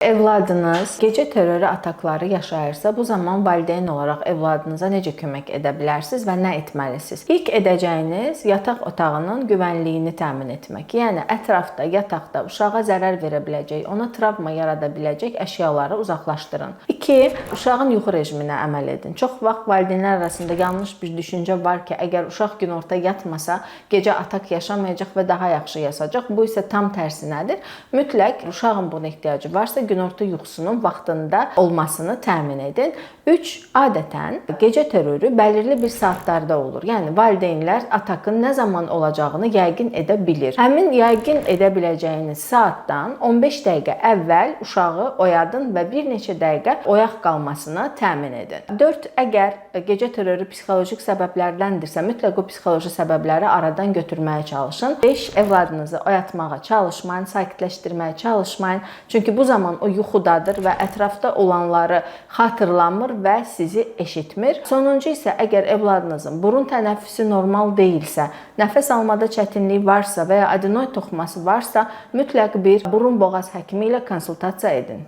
Evladınız gecə terror atakları yaşayırsa, bu zaman valideyn olaraq evladınıza necə kömək edə bilərsiniz və nə etməlisiniz? İlk edəcəyiniz yataq otağının güvənliyini təmin etmək. Yəni ətrafda, yataqda uşağa zərər verə biləcək, ona travma yarada biləcək əşyaları uzaqlaşdırın. 2. Uşağın yuxu rejiminə əməl edin. Çox vaxt valideynlər arasında yanlış bir düşüncə var ki, əgər uşaq günorta yatmasa, gecə atak yaşamayacaq və daha yaxşı yaşayacaq. Bu isə tam tərsinədir. Mütləq uşağın buna ehtiyacı varsa, günorta yuxusunun vaxtında olmasını təmin edin. 3. Adətən gecə terroru bəlirli bir saatlarda olur. Yəni valideynlər atakın nə zaman olacağını yəqin edə bilir. Həmin yəqin edə biləcəyiniz saatdan 15 dəqiqə əvvəl uşağı oyadın və bir neçə dəqiqə oyaq qalmasını təmin edin. 4. Əgər gecə terroru psixoloji səbəblərdəndirsə, mütləq o psixoloji səbəbləri aradan götürməyə çalışın. 5. Evladınızı oyatmağa çalışmayın, sakitləşdirməyə çalışmayın. Çünki bu zaman o yuxudadır və ətrafda olanları xatırlamır və sizi eşitmir. Sonuncu isə əgər evladınızın burun tənəffüsü normal deyilsə, nəfəs almada çətinlik varsa və ya adenoid toxuması varsa, mütləq bir burun boğaz həkimi ilə konsultasiya edin.